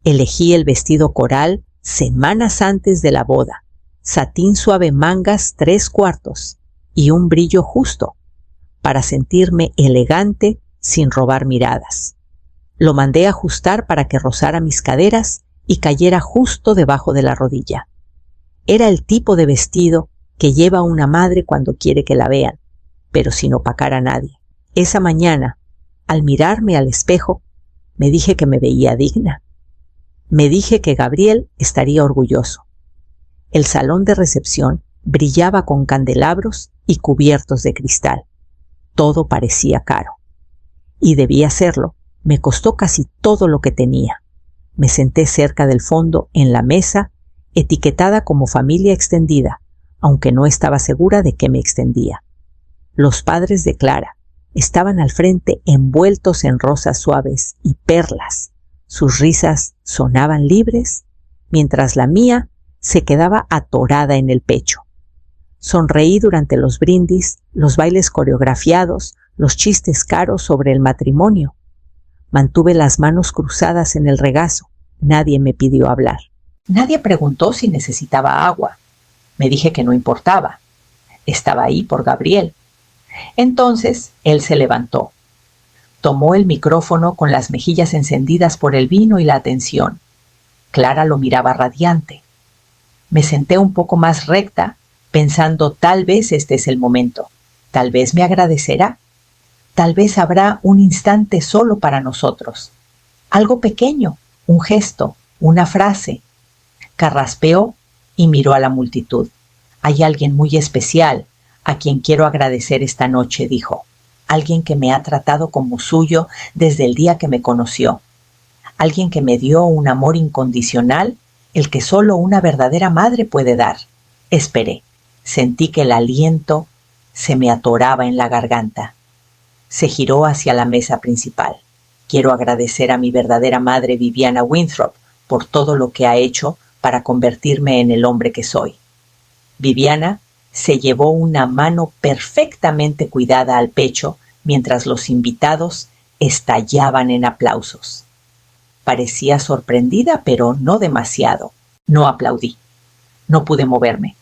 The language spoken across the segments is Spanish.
Elegí el vestido coral semanas antes de la boda, satín suave, mangas 3/4 y un brillo justo, para sentirme elegante sin robar miradas. Lo mandé ajustar para que rozara mis caderas y cayera justo debajo de la rodilla. Era el tipo de vestido que lleva una madre cuando quiere que la vean, pero sin opacar a nadie. Esa mañana, al mirarme al espejo, me dije que me veía digna. Me dije que Gabriel estaría orgulloso. El salón de recepción brillaba con candelabros y cubiertos de cristal. Todo parecía caro. Y debía serlo. Me costó casi todo lo que tenía. Me senté cerca del fondo en la mesa, etiquetada como familia extendida, aunque no estaba segura de qué me extendía. Los padres de Clara estaban al frente envueltos en rosas suaves y perlas. Sus risas sonaban libres, mientras la mía se quedaba atorada en el pecho. Sonreí durante los brindis, los bailes coreografiados, los chistes caros sobre el matrimonio. Mantuve las manos cruzadas en el regazo. Nadie me pidió hablar. Nadie preguntó si necesitaba agua. Me dije que no importaba. Estaba ahí por Gabriel. Entonces él se levantó. Tomó el micrófono con las mejillas encendidas por el vino y la atención. Clara lo miraba radiante. Me senté un poco más recta, pensando tal vez este es el momento. Tal vez me agradecerá. Tal vez habrá un instante solo para nosotros. Algo pequeño, un gesto, una frase. Carraspeó y miró a la multitud. Hay alguien muy especial a quien quiero agradecer esta noche, dijo. Alguien que me ha tratado como suyo desde el día que me conoció. Alguien que me dio un amor incondicional, el que solo una verdadera madre puede dar. Esperé. Sentí que el aliento se me atoraba en la garganta. Se giró hacia la mesa principal. Quiero agradecer a mi verdadera madre Viviana Winthrop por todo lo que ha hecho para convertirme en el hombre que soy. Viviana se llevó una mano perfectamente cuidada al pecho mientras los invitados estallaban en aplausos. Parecía sorprendida, pero no demasiado. No aplaudí. No pude moverme.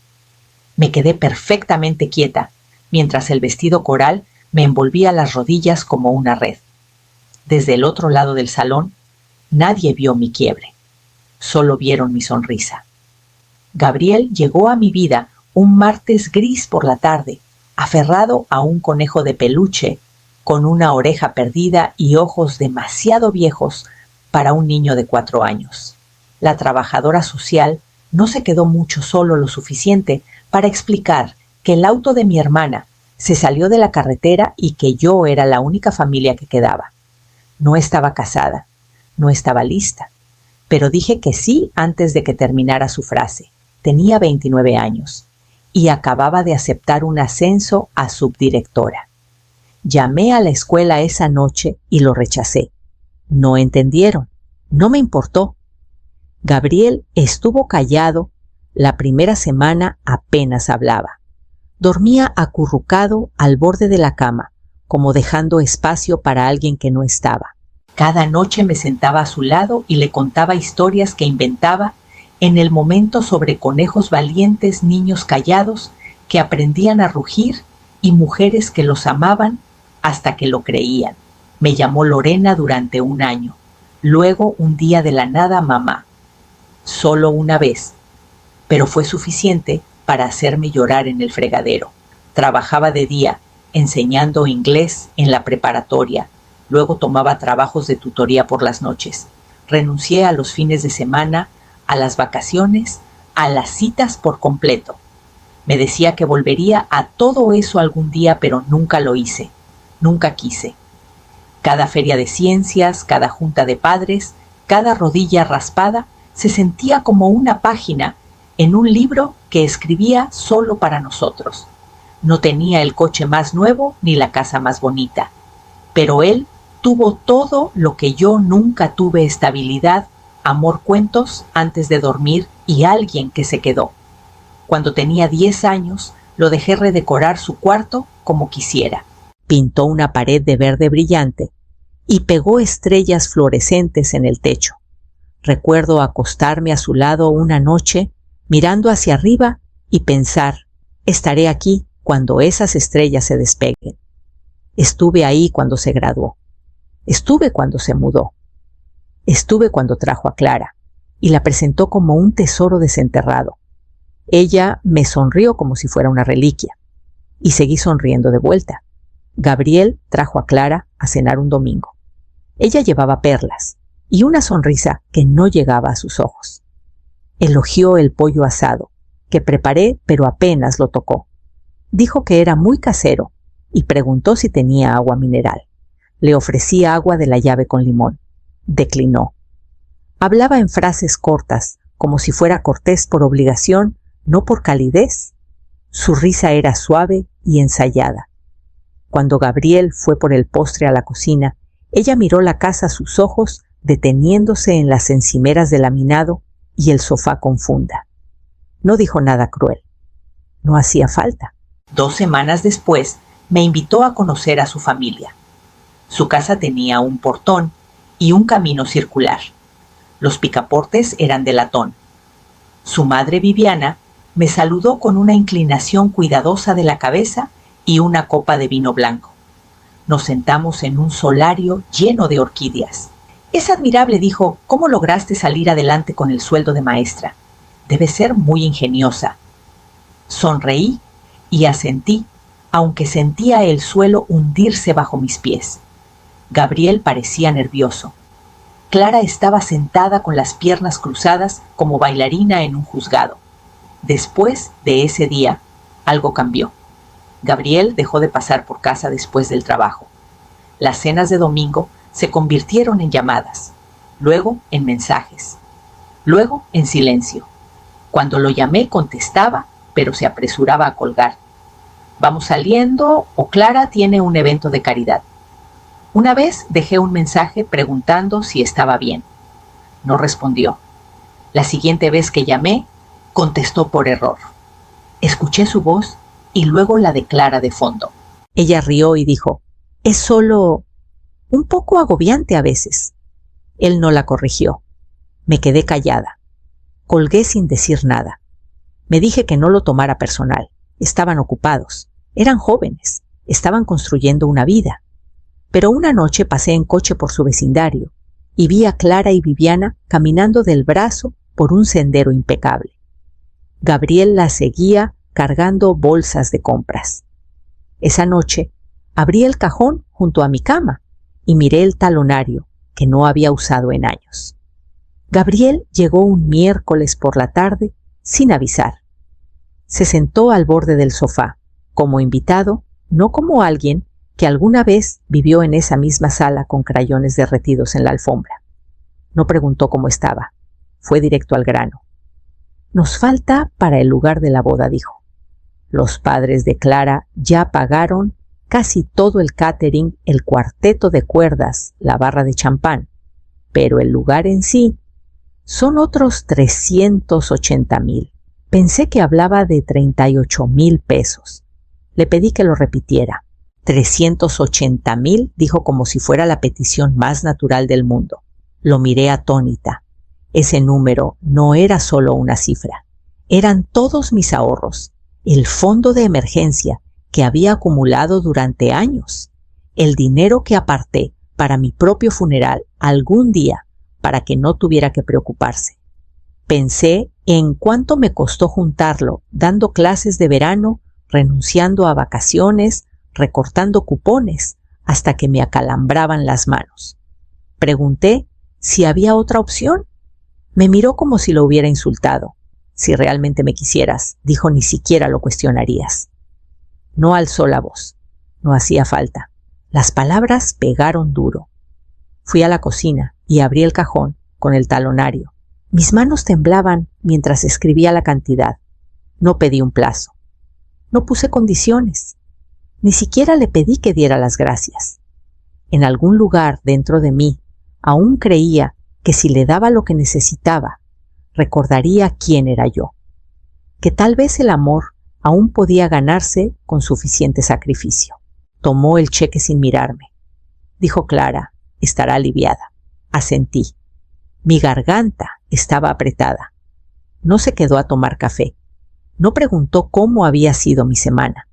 Me quedé perfectamente quieta, mientras el vestido coral me envolvía las rodillas como una red. Desde el otro lado del salón, nadie vio mi quiebre. Solo vieron mi sonrisa. Gabriel llegó a mi vida un martes gris por la tarde, aferrado a un conejo de peluche, con una oreja perdida y ojos demasiado viejos para un niño de 4 años. La trabajadora social no se quedó mucho solo lo suficiente para explicar que el auto de mi hermana se salió de la carretera y que yo era la única familia que quedaba. No estaba casada, no estaba lista, pero dije que sí antes de que terminara su frase. Tenía 29 años y acababa de aceptar un ascenso a subdirectora. Llamé a la escuela esa noche y lo rechacé. No entendieron, no me importó. Gabriel estuvo callado. La primera semana apenas hablaba. Dormía acurrucado al borde de la cama, como dejando espacio para alguien que no estaba. Cada noche me sentaba a su lado y le contaba historias que inventaba en el momento sobre conejos valientes, niños callados que aprendían a rugir y mujeres que los amaban hasta que lo creían. Me llamó Lorena durante 1 año. Luego, un día de la nada, mamá. Solo una vez, pero fue suficiente para hacerme llorar en el fregadero. Trabajaba de día, enseñando inglés en la preparatoria. Luego tomaba trabajos de tutoría por las noches. Renuncié a los fines de semana, a las vacaciones, a las citas por completo. Me decía que volvería a todo eso algún día, pero nunca lo hice. Nunca quise. Cada feria de ciencias, cada junta de padres, cada rodilla raspada, se sentía como una página en un libro que escribía solo para nosotros. No tenía el coche más nuevo ni la casa más bonita, pero él tuvo todo lo que yo nunca tuve: estabilidad, amor, cuentos antes de dormir y alguien que se quedó. Cuando tenía 10 años, lo dejé redecorar su cuarto como quisiera. Pintó una pared de verde brillante y pegó estrellas fluorescentes en el techo. Recuerdo acostarme a su lado una noche, mirando hacia arriba y pensar, estaré aquí cuando esas estrellas se despeguen. Estuve ahí cuando se graduó. Estuve cuando se mudó. Estuve cuando trajo a Clara y la presentó como un tesoro desenterrado. Ella me sonrió como si fuera una reliquia y seguí sonriendo de vuelta. Gabriel trajo a Clara a cenar un domingo. Ella llevaba perlas y una sonrisa que no llegaba a sus ojos. Elogió el pollo asado, que preparé pero apenas lo tocó. Dijo que era muy casero y preguntó si tenía agua mineral. Le ofrecí agua de la llave con limón. Declinó. Hablaba en frases cortas, como si fuera cortés por obligación, no por calidez. Su risa era suave y ensayada. Cuando Gabriel fue por el postre a la cocina, ella miró la casa a sus ojos, deteniéndose en las encimeras de laminado y el sofá con funda. No dijo nada cruel. No hacía falta. 2 semanas después, me invitó a conocer a su familia. Su casa tenía un portón y un camino circular. Los picaportes eran de latón. Su madre Viviana me saludó con una inclinación cuidadosa de la cabeza y una copa de vino blanco. Nos sentamos en un solario lleno de orquídeas. Es admirable, dijo, cómo lograste salir adelante con el sueldo de maestra. Debe ser muy ingeniosa. Sonreí y asentí, aunque sentía el suelo hundirse bajo mis pies. Gabriel parecía nervioso. Clara estaba sentada con las piernas cruzadas como bailarina en un juzgado. Después de ese día, algo cambió. Gabriel dejó de pasar por casa después del trabajo. Las cenas de domingo se convirtieron en llamadas, luego en mensajes, luego en silencio. Cuando lo llamé contestaba, pero se apresuraba a colgar. Vamos saliendo o Clara tiene un evento de caridad. Una vez dejé un mensaje preguntando si estaba bien. No respondió. La siguiente vez que llamé, contestó por error. Escuché su voz y luego la de Clara de fondo. Ella rió y dijo, es solo un poco agobiante a veces. Él no la corrigió. Me quedé callada. Colgué sin decir nada. Me dije que no lo tomara personal. Estaban ocupados. Eran jóvenes. Estaban construyendo una vida. Pero una noche pasé en coche por su vecindario y vi a Clara y Viviana caminando del brazo por un sendero impecable. Gabriel la seguía cargando bolsas de compras. Esa noche abrí el cajón junto a mi cama y miré el talonario que no había usado en años. Gabriel llegó un miércoles por la tarde sin avisar. Se sentó al borde del sofá, como invitado, no como alguien que alguna vez vivió en esa misma sala con crayones derretidos en la alfombra. No preguntó cómo estaba. Fue directo al grano. Nos falta para el lugar de la boda, dijo. Los padres de Clara ya pagaron casi todo el catering, el cuarteto de cuerdas, la barra de champán, pero el lugar en sí son otros 380,000. Pensé que hablaba de 38,000 pesos. Le pedí que lo repitiera. 380,000, dijo como si fuera la petición más natural del mundo. Lo miré atónita. Ese número no era solo una cifra. Eran todos mis ahorros, el fondo de emergencia que había acumulado durante años, el dinero que aparté para mi propio funeral algún día para que no tuviera que preocuparse. Pensé en cuánto me costó juntarlo, dando clases de verano, renunciando a vacaciones, recortando cupones, hasta que me acalambraban las manos. Pregunté si había otra opción. Me miró como si lo hubiera insultado. Si realmente me quisieras, dijo, ni siquiera lo cuestionarías. No alzó la voz. No hacía falta. Las palabras pegaron duro. Fui a la cocina y abrí el cajón con el talonario. Mis manos temblaban mientras escribía la cantidad. No pedí un plazo. No puse condiciones. Ni siquiera le pedí que diera las gracias. En algún lugar dentro de mí, aún creía que si le daba lo que necesitaba, recordaría quién era yo. Que tal vez el amor aún podía ganarse con suficiente sacrificio. Tomó el cheque sin mirarme. Dijo Clara, estará aliviada. Asentí. Mi garganta estaba apretada. No se quedó a tomar café. No preguntó cómo había sido mi semana.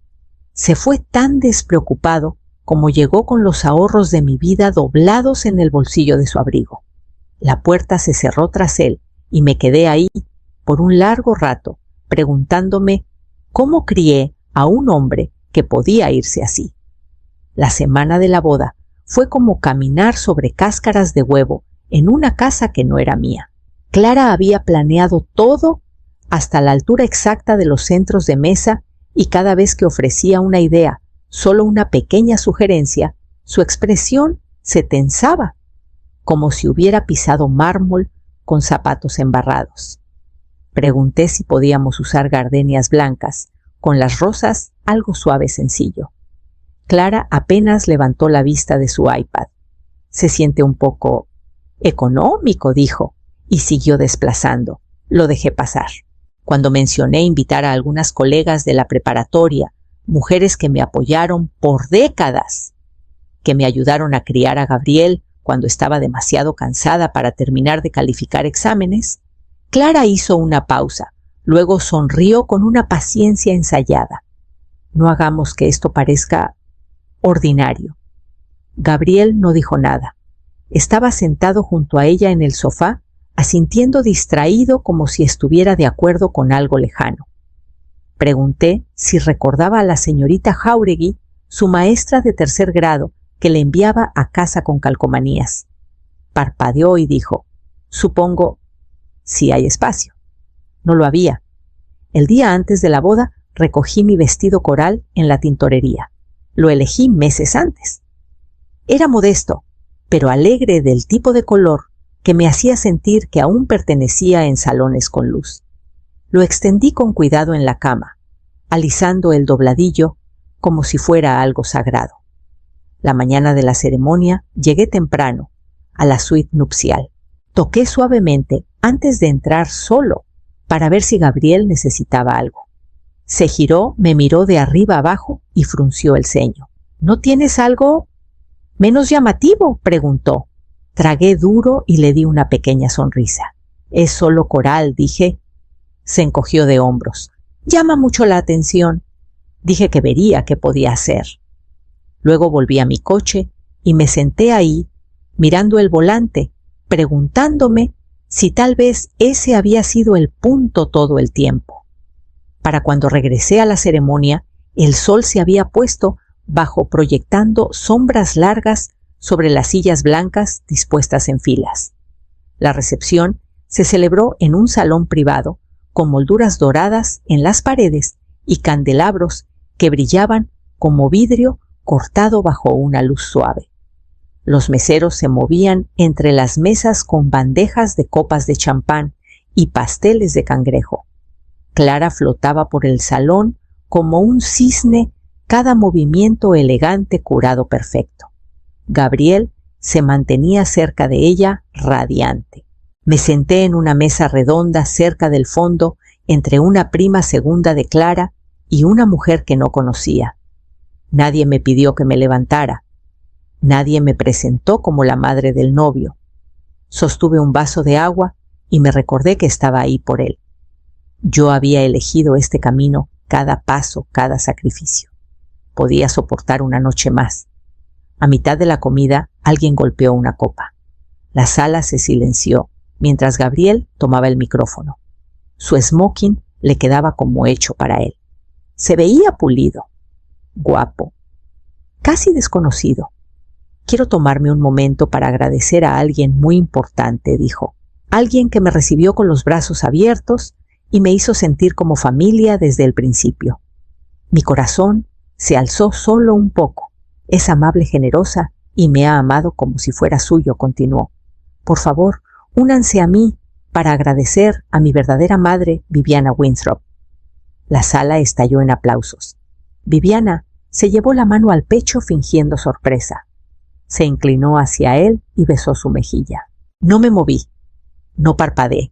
Se fue tan despreocupado como llegó con los ahorros de mi vida doblados en el bolsillo de su abrigo. La puerta se cerró tras él y me quedé ahí por un largo rato preguntándome cómo crié a un hombre que podía irse así. La semana de la boda fue como caminar sobre cáscaras de huevo en una casa que no era mía. Clara había planeado todo hasta la altura exacta de los centros de mesa y cada vez que ofrecía una idea, solo una pequeña sugerencia, su expresión se tensaba, como si hubiera pisado mármol con zapatos embarrados. Pregunté si podíamos usar gardenias blancas, con las rosas algo suave sencillo. Clara apenas levantó la vista de su iPad. Se siente un poco económico, dijo, y siguió desplazando. Lo dejé pasar. Cuando mencioné invitar a algunas colegas de la preparatoria, mujeres que me apoyaron por décadas, que me ayudaron a criar a Gabriel cuando estaba demasiado cansada para terminar de calificar exámenes, Clara hizo una pausa, luego sonrió con una paciencia ensayada. No hagamos que esto parezca ordinario. Gabriel no dijo nada. Estaba sentado junto a ella en el sofá, asintiendo distraído como si estuviera de acuerdo con algo lejano. Pregunté si recordaba a la señorita Jáuregui, su maestra de 3er grado, que le enviaba a casa con calcomanías. Parpadeó y dijo, supongo, si hay espacio. No lo había. El día antes de la boda recogí mi vestido coral en la tintorería. Lo elegí meses antes. Era modesto, pero alegre del tipo de color que me hacía sentir que aún pertenecía en salones con luz. Lo extendí con cuidado en la cama, alisando el dobladillo como si fuera algo sagrado. La mañana de la ceremonia llegué temprano a la suite nupcial. Toqué suavemente antes de entrar solo para ver si Gabriel necesitaba algo. Se giró, me miró de arriba abajo y frunció el ceño. ¿No tienes algo menos llamativo?, preguntó. Tragué duro y le di una pequeña sonrisa. Es solo coral, dije. Se encogió de hombros. Llama mucho la atención. Dije que vería qué podía hacer. Luego volví a mi coche y me senté ahí, mirando el volante, preguntándome si tal vez ese había sido el punto todo el tiempo. Para cuando regresé a la ceremonia, el sol se había puesto bajo proyectando sombras largas sobre las sillas blancas dispuestas en filas. La recepción se celebró en un salón privado con molduras doradas en las paredes y candelabros que brillaban como vidrio cortado bajo una luz suave. Los meseros se movían entre las mesas con bandejas de copas de champán y pasteles de cangrejo. Clara flotaba por el salón como un cisne, cada movimiento elegante curado perfecto. Gabriel se mantenía cerca de ella, radiante. Me senté en una mesa redonda cerca del fondo entre una prima segunda de Clara y una mujer que no conocía. Nadie me pidió que me levantara. Nadie me presentó como la madre del novio. Sostuve un vaso de agua y me recordé que estaba ahí por él. Yo había elegido este camino, cada paso, cada sacrificio. Podía soportar una noche más. A mitad de la comida, alguien golpeó una copa. La sala se silenció mientras Gabriel tomaba el micrófono. Su smoking le quedaba como hecho para él. Se veía pulido, guapo, casi desconocido. Quiero tomarme un momento para agradecer a alguien muy importante, dijo. Alguien que me recibió con los brazos abiertos y me hizo sentir como familia desde el principio. Mi corazón se alzó solo un poco. Es amable, generosa y me ha amado como si fuera suyo, continuó. Por favor, únanse a mí para agradecer a mi verdadera madre, Viviana Winthrop. La sala estalló en aplausos. Viviana se llevó la mano al pecho fingiendo sorpresa. Se inclinó hacia él y besó su mejilla. No me moví, no parpadeé,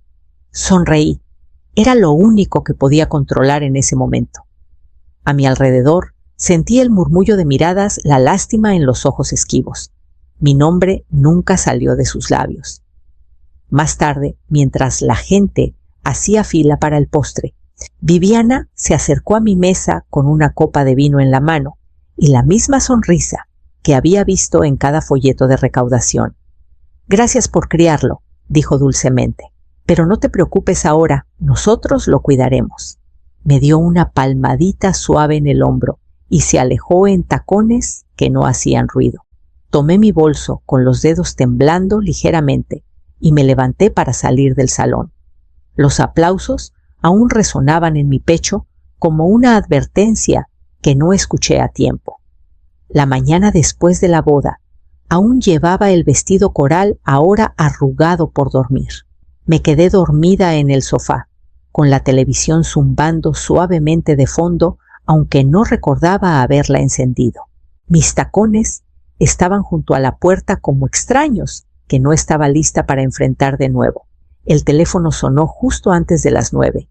sonreí. Era lo único que podía controlar en ese momento. A mi alrededor sentí el murmullo de miradas, la lástima en los ojos esquivos. Mi nombre nunca salió de sus labios. Más tarde, mientras la gente hacía fila para el postre, Viviana se acercó a mi mesa con una copa de vino en la mano y la misma sonrisa que había visto en cada folleto de recaudación. «Gracias por criarlo», dijo dulcemente, «pero no te preocupes ahora, nosotros lo cuidaremos». Me dio una palmadita suave en el hombro y se alejó en tacones que no hacían ruido. Tomé mi bolso con los dedos temblando ligeramente y me levanté para salir del salón. Los aplausos aún resonaban en mi pecho como una advertencia que no escuché a tiempo. La mañana después de la boda, aún llevaba el vestido coral ahora arrugado por dormir. Me quedé dormida en el sofá, con la televisión zumbando suavemente de fondo, aunque no recordaba haberla encendido. Mis tacones estaban junto a la puerta como extraños que no estaba lista para enfrentar de nuevo. El teléfono sonó justo antes de las 9.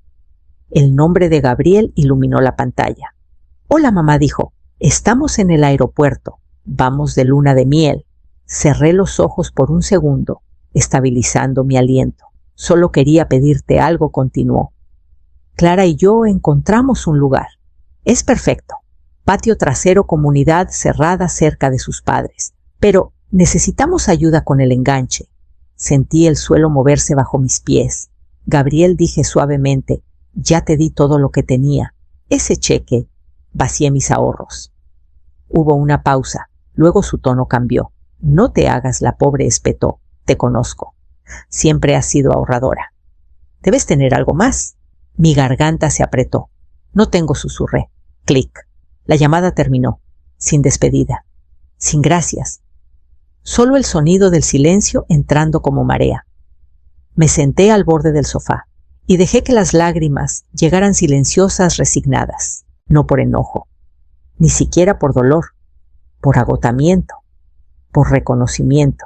El nombre de Gabriel iluminó la pantalla. «Hola, mamá», dijo. «Estamos en el aeropuerto. Vamos de luna de miel». Cerré los ojos por un segundo, estabilizando mi aliento. «Solo quería pedirte algo», continuó. «Clara y yo encontramos un lugar. Es perfecto. Patio trasero, comunidad cerrada cerca de sus padres. Pero necesitamos ayuda con el enganche». Sentí el suelo moverse bajo mis pies. «Gabriel», dije suavemente, «ya te di todo lo que tenía. Ese cheque». Vacié mis ahorros. Hubo una pausa. Luego su tono cambió. «No te hagas la pobre», espetó. «Te conozco. Siempre has sido ahorradora. Debes tener algo más». Mi garganta se apretó. «No tengo», susurré. Clic. La llamada terminó. Sin despedida. Sin gracias. Solo el sonido del silencio entrando como marea. Me senté al borde del sofá y dejé que las lágrimas llegaran silenciosas, resignadas. No por enojo, ni siquiera por dolor, por agotamiento, por reconocimiento,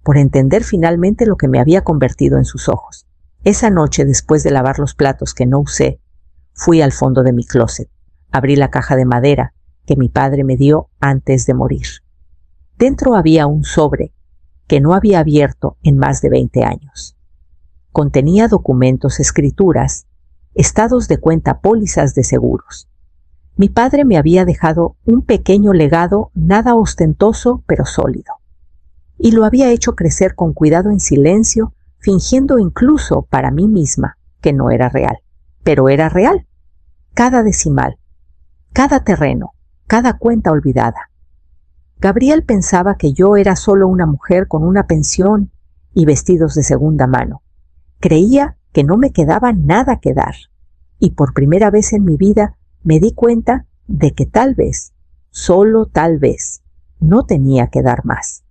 por entender finalmente lo que me había convertido en sus ojos. Esa noche, después de lavar los platos que no usé, fui al fondo de mi closet. Abrí la caja de madera que mi padre me dio antes de morir. Dentro había un sobre que no había abierto en más de 20 años. Contenía documentos, escrituras, estados de cuenta, pólizas de seguros. Mi padre me había dejado un pequeño legado, nada ostentoso, pero sólido. Y lo había hecho crecer con cuidado en silencio, fingiendo incluso para mí misma que no era real. Pero era real. Cada decimal, cada terreno, cada cuenta olvidada. Gabriel pensaba que yo era solo una mujer con una pensión y vestidos de segunda mano. Creía que no me quedaba nada que dar. Y por primera vez en mi vida me di cuenta de que tal vez, solo tal vez, no tenía que dar más.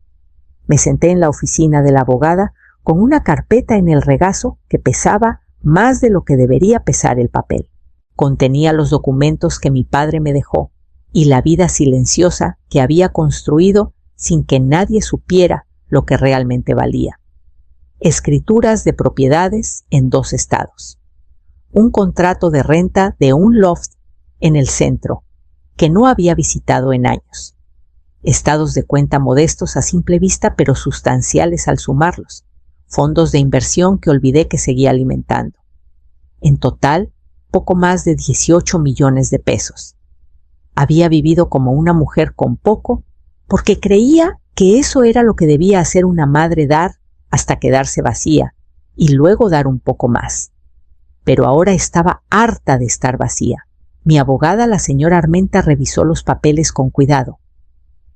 Me senté en la oficina de la abogada con una carpeta en el regazo que pesaba más de lo que debería pesar el papel. Contenía los documentos que mi padre me dejó y la vida silenciosa que había construido sin que nadie supiera lo que realmente valía. Escrituras de propiedades en 2 estados. Un contrato de renta de un loft en el centro que no había visitado en años. Estados de cuenta modestos a simple vista, pero sustanciales al sumarlos. Fondos de inversión que olvidé que seguía alimentando. En total, poco más de 18 millones de pesos. Había vivido como una mujer con poco porque creía que eso era lo que debía hacer una madre, dar hasta quedarse vacía y luego dar un poco más. Pero ahora estaba harta de estar vacía. Mi abogada, la señora Armenta, revisó los papeles con cuidado.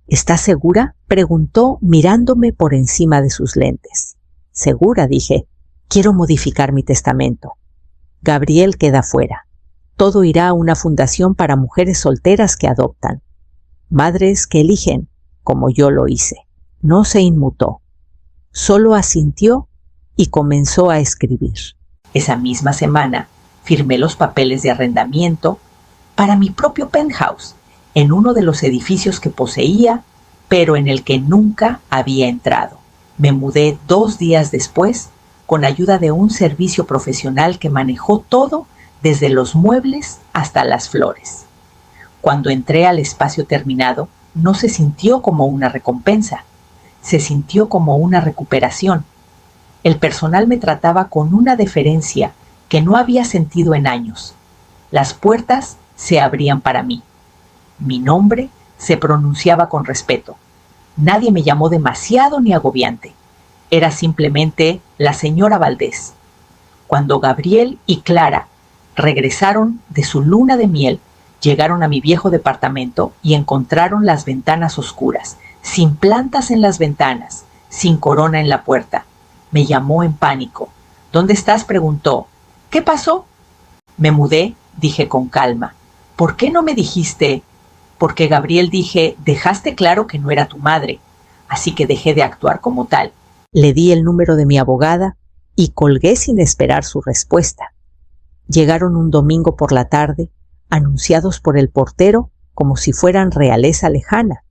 ¿Estás segura?, preguntó mirándome por encima de sus lentes. Segura, dije. Quiero modificar mi testamento. Gabriel queda fuera. Todo irá a una fundación para mujeres solteras que adoptan. Madres que eligen, como yo lo hice. No se inmutó. Solo asintió y comenzó a escribir. Esa misma semana firmé los papeles de arrendamiento para mi propio penthouse en uno de los edificios que poseía, pero en el que nunca había entrado. Me mudé 2 días después con ayuda de un servicio profesional que manejó todo desde los muebles hasta las flores. Cuando entré al espacio terminado, no se sintió como una recompensa, se sintió como una recuperación. El personal me trataba con una deferencia que no había sentido en años. Las puertas se abrían para mí. Mi nombre se pronunciaba con respeto. Nadie me llamó demasiado ni agobiante. Era simplemente la señora Valdés. Cuando Gabriel y Clara regresaron de su luna de miel, llegaron a mi viejo departamento y encontraron las ventanas oscuras, sin plantas en las ventanas, sin corona en la puerta. Me llamó en pánico. ¿Dónde estás?, preguntó. ¿Qué pasó? Me mudé, dije con calma. ¿Por qué no me dijiste? Porque, Gabriel, dije, dejaste claro que no era tu madre, así que dejé de actuar como tal. Le di el número de mi abogada y colgué sin esperar su respuesta. Llegaron un domingo por la tarde, anunciados por el portero como si fueran realeza lejana.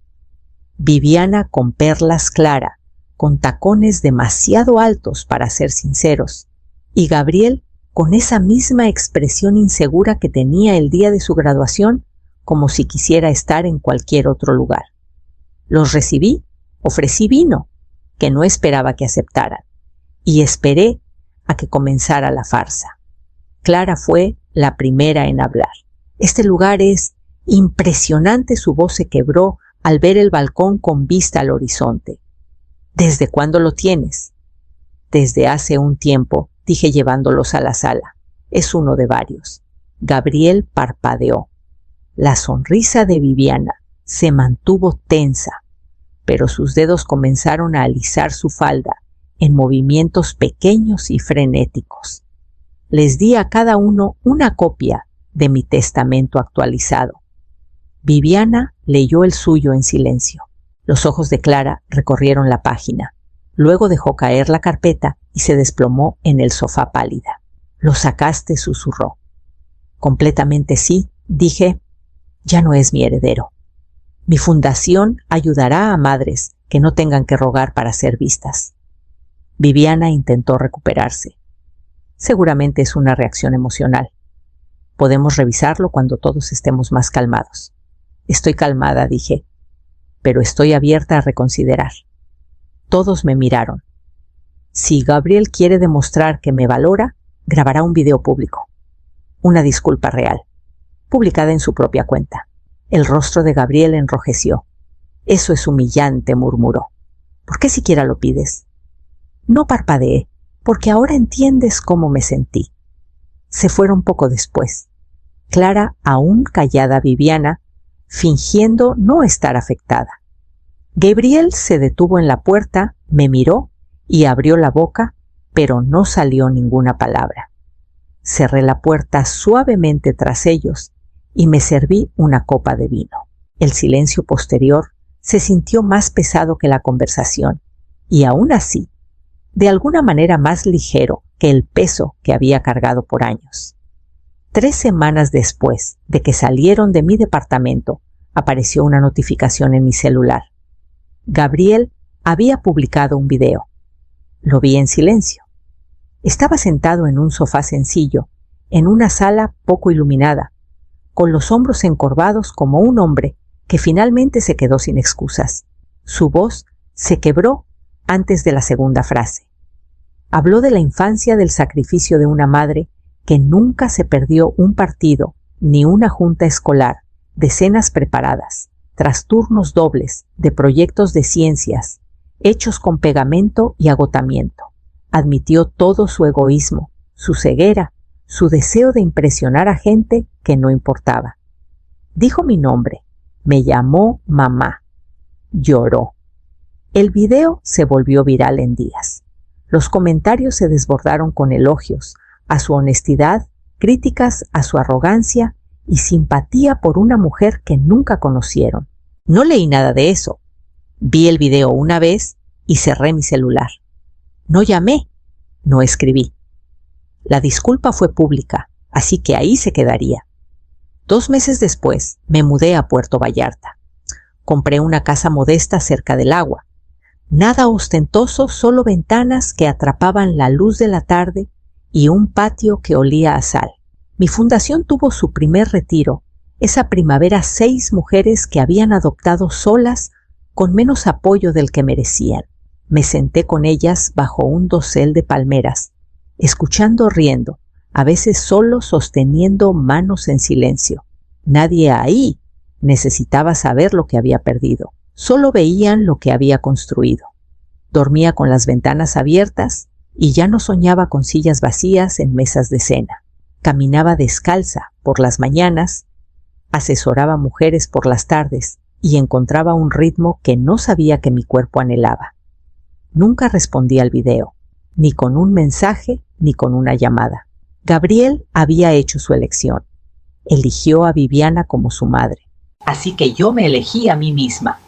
Viviana con perlas Clara, con tacones demasiado altos para ser sinceros, y Gabriel con esa misma expresión insegura que tenía el día de su graduación, como si quisiera estar en cualquier otro lugar. Los recibí, ofrecí vino, que no esperaba que aceptaran, y esperé a que comenzara la farsa. Clara fue la primera en hablar. Este lugar es impresionante. Su voz se quebró al ver el balcón con vista al horizonte. ¿Desde cuándo lo tienes? Desde hace un tiempo, dije llevándolos a la sala. Es uno de varios. Gabriel parpadeó. La sonrisa de Viviana se mantuvo tensa, pero sus dedos comenzaron a alisar su falda en movimientos pequeños y frenéticos. Les di a cada uno una copia de mi testamento actualizado. Viviana leyó el suyo en silencio. Los ojos de Clara recorrieron la página. Luego dejó caer la carpeta y se desplomó en el sofá pálida. «¿Lo sacaste?», susurró. «Completamente sí», dije. «Ya no es mi heredero. Mi fundación ayudará a madres que no tengan que rogar para ser vistas». Viviana intentó recuperarse. «Seguramente es una reacción emocional. Podemos revisarlo cuando todos estemos más calmados». «Estoy calmada», dije, «pero estoy abierta a reconsiderar». Todos me miraron. Si Gabriel quiere demostrar que me valora, grabará un video público. Una disculpa real, publicada en su propia cuenta. El rostro de Gabriel enrojeció. «Eso es humillante», murmuró. «¿Por qué siquiera lo pides?» No parpadeé, porque ahora entiendes cómo me sentí. Se fueron poco después. Clara, aún callada, Viviana, fingiendo no estar afectada. Gabriel se detuvo en la puerta, me miró y abrió la boca, pero no salió ninguna palabra. Cerré la puerta suavemente tras ellos y me serví una copa de vino. El silencio posterior se sintió más pesado que la conversación, y aún así, de alguna manera más ligero que el peso que había cargado por años. 3 semanas después de que salieron de mi departamento, apareció una notificación en mi celular. Gabriel había publicado un video. Lo vi en silencio. Estaba sentado en un sofá sencillo, en una sala poco iluminada, con los hombros encorvados como un hombre que finalmente se quedó sin excusas. Su voz se quebró antes de la segunda frase. Habló de la infancia, del sacrificio de una madre que nunca se perdió un partido ni una junta escolar, de cenas preparadas, tras turnos dobles, de proyectos de ciencias, hechos con pegamento y agotamiento. Admitió todo su egoísmo, su ceguera, su deseo de impresionar a gente que no importaba. Dijo mi nombre, me llamó mamá. Lloró. El video se volvió viral en días. Los comentarios se desbordaron con elogios a su honestidad, críticas a su arrogancia y simpatía por una mujer que nunca conocieron. No leí nada de eso. Vi el video una vez y cerré mi celular. No llamé, no escribí. La disculpa fue pública, así que ahí se quedaría. 2 meses después me mudé a Puerto Vallarta. Compré una casa modesta cerca del agua. Nada ostentoso, solo ventanas que atrapaban la luz de la tarde y un patio que olía a sal. Mi fundación tuvo su primer retiro esa primavera 6 mujeres que habían adoptado solas con menos apoyo del que merecían. Me senté con ellas bajo un dosel de palmeras, escuchando riendo, a veces solo sosteniendo manos en silencio. Nadie ahí necesitaba saber lo que había perdido, solo veían lo que había construido. Dormía con las ventanas abiertas y ya no soñaba con sillas vacías en mesas de cena. Caminaba descalza por las mañanas, asesoraba mujeres por las tardes y encontraba un ritmo que no sabía que mi cuerpo anhelaba. Nunca respondí al video, ni con un mensaje ni con una llamada. Gabriel había hecho su elección. Eligió a Viviana como su madre. Así que yo me elegí a mí misma.